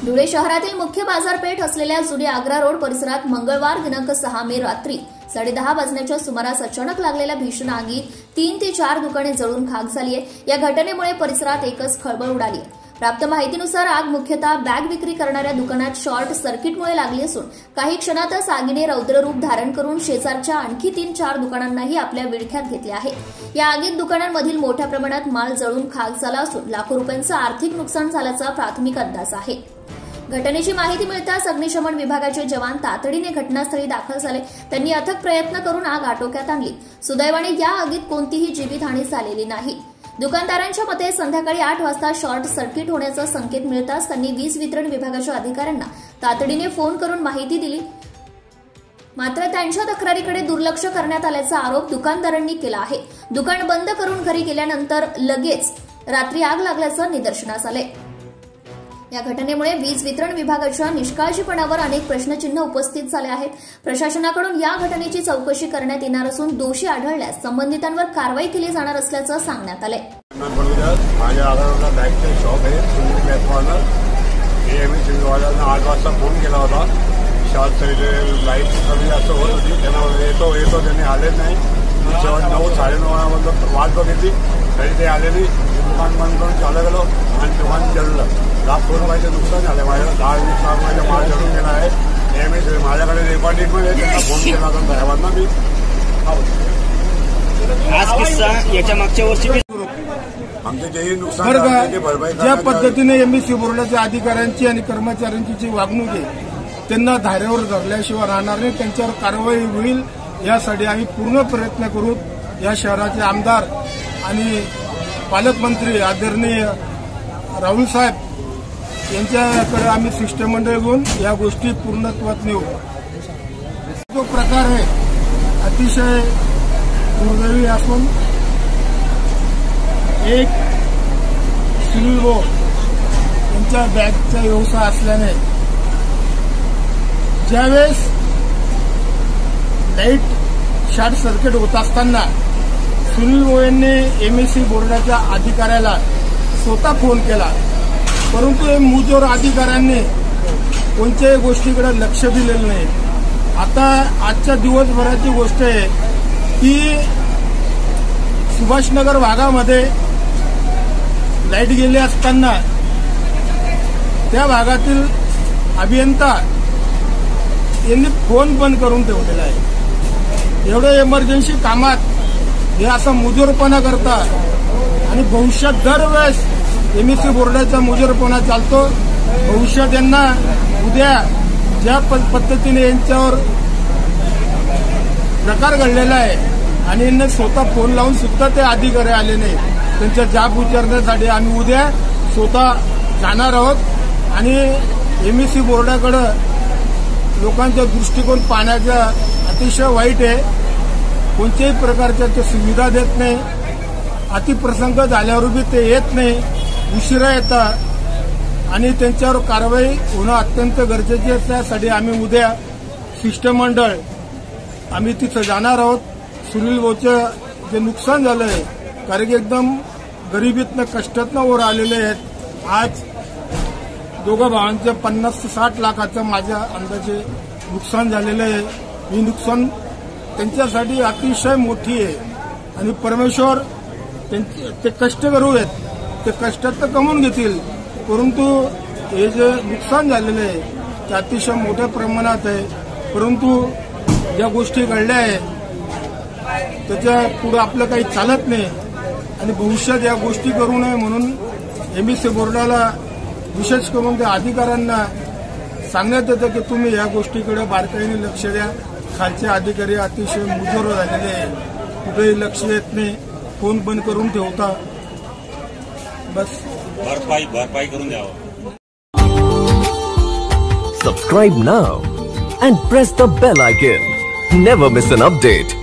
धुळे शहरातील मुख्य बाजारपेठ असलेल्या जुनी आग्रा रोड परिसरात मंगळवार दिनांक 6 मे रात्री 10:30 वाजण्याच्या सुमारास अचानक लागलेल्या भीषण आगीत 3 ते 4 दुकाने जळून खाक झाली आहे। या घटनेमुळे परिसरात एकच खळबळ उडाली आहे। प्राप्त माहितीनुसार आग मुख्यतः बॅग विक्री करणाऱ्या दुकानात शॉर्ट सर्किटमुळे लागली असून काही क्षणातच आगीने रौद्ररूप धारण करून शेजारच्या आणखी 3-4 दुकानांनाही आपल्या विळख्यात घेतले आहे। या आगीत दुकानांमधील मोठ्या प्रमाणात माल जळून खाक झाला असून लाखो रुपयांचं आर्थिक नुकसान झाल्याचा प्राथमिक अंदाज आहे। घटनेची माहिती मिळताच अग्निशमन विभागाचे जवान तातडीने घटनास्थळी दाखल झाले। त्यांनी अथक प्रयत्न करून आग आटोक्यात आणली। सुदैवाने या आगीत कोणतीही जीवितहानी झालेली नाही। दुकानदारांच्या मते संध्याकाळी 8 वाजता शॉर्ट सर्किट होण्याचा संकेत मिळताच त्यांनी वीज वितरण विभागाच्या अधिकाऱ्यांना तातडीने फोन करून माहिती दिली। मात्र त्यांच्या तक्रारीकडे दुर्लक्ष करण्यात आल्याचा आरोप दुकानदारांनी केला आहे। दुकान बंद करून घरी गेल्यानंतर लगेच रात्री आग लागल्याचं निदर्शनास आले। या घटनेमुळे वीज वितरण विभागाच्या निष्काळजीपणावर अनेक प्रश्नचिन्ह उपस्थित झाले आहेत। प्रशासनाकडून या घटनेची चौकशी करण्यात येणार असून दोषी आढळल्यास संबंधितांवर कारवाई केली जाणार असल्याचं सांगण्यात आले। माझ्या आगाराला बॅगचे शॉप आहे सुनील मेहतावाला एमएससी वाल्यांना 8 वाजता फोन केला होता। शॉर्ट सर्किट लाईट कमी जास्त होत होती, त्यांना येतो त्यांनी आले नाही। 9 9:30 वाट बघितली तरी ते आले नाही। दुकान बंद करून चालू गेलो आणि दुकान जळलं। लाखो रुपयाचं नुकसान झालं। माझ्या 10-20 लाख रुपयाचा माल जळून गेला आहे। एमएससी माझ्याकडे रेकॉर्डिंग पण आहे, त्यांना फोन केला होता साहेबांना मी। आज किस्सा याच्या मागच्या वर्षी आमचे जेही नुकसान झाले ते भरपाई ज्या पद्धतीने एमएससी बोर्डाच्या अधिकाऱ्यांची आणि कर्मचाऱ्यांची जी वागणूक आहे त्यांना धारेवर धरल्याशिवाय राहणार नाही। त्यांच्यावर कारवाई होईल यासाठी आम्ही पूर्ण प्रयत्न करू। या शहराचे आमदार आणि पालकमंत्री आदरणीय राहुल साहेब यांच्याकडे आम्ही शिष्टमंडळ घेऊन या गोष्टी पूर्णत्वात नेऊ। तो प्रकार आहे अतिशय दुर्दैवी असून एक सुनील भाऊ यांच्या बॅगचा व्यवसाय असल्याने ज्यावेळेस लाईट शॉर्ट सर्किट होत असताना सुनील भाऊ यांनी एमएससी बोर्डाच्या अधिकाऱ्याला स्वतः फोन केला, परंतु हे मुजोर अधिकाऱ्यांनी कोणत्याही गोष्टीकडे लक्ष दिलेलं नाही। आता आजच्या दिवसभराची गोष्ट आहे की सुभाषनगर भागामध्ये लाईट गेली असताना त्या भागातील अभियंता यांनी फोन बंद करून ठेवलेला आहे। एवढ्या इमर्जन्सी कामात हे असं मुजोरपणा करतात आणि भविष्यात दरवेळेस एमएससी बोर्डाचा मुजोरपणा चालतो। भविष्यात यांना उद्या ज्या पद्धतीने यांच्यावर प्रकार घडलेला आहे आणि यांना स्वतः फोन लावून सुद्धा ते अधिकारी आले नाही, त्यांच्या जाब विचारण्यासाठी आम्ही उद्या स्वतः जाणार आहोत आणि एमएससी बोर्डाकडे लोकांचा दृष्टिकोन पाहण्याचा अतिशय वाईट आहे। कोणत्याही प्रकारच्या ते सुविधा देत नाही। अतिप्रसंग झाल्यावर बी ते येत नाही, उशिरा येतात आणि त्यांच्यावर कारवाई होणं अत्यंत गरजेचे आहे। त्यासाठी आम्ही उद्या शिष्टमंडळ आम्ही तिथं जाणार आहोत। सुनील भाऊचं जे नुकसान झालंय कारण की एकदम गरिबीतनं कष्टातनं वर आलेले आहेत। आज दोघं भावांचं 50 ते 60 लाखाचं माझ्या अंदाजे नुकसान झालेलं आहे। ही नुकसान त्यांच्यासाठी अतिशय मोठी आहे आणि परमेश्वर ते कष्ट करू आहेत, ते कष्टात तर कमवून घेतील, परंतु हे जे नुकसान झालेलं आहे ते अतिशय मोठ्या प्रमाणात आहे। परंतु ज्या गोष्टी घडल्या आहेत त्याच्या पुढे आपलं काही चालत नाही आणि भविष्यात या गोष्टी करू नये म्हणून एमएससी बोर्डाला विशेष करून त्या अधिकाऱ्यांना सांगण्यात येतं की तुम्ही या गोष्टीकडे बारकाईने लक्ष द्या। खालचे अधिकारी अतिशय मुजोर झालेले आहे, कुठेही लक्ष येत नाही, फोन बंद करून ठेवता, बस भरपाई करून द्यावं। Subscribe now and press the bell icon. Never miss an update.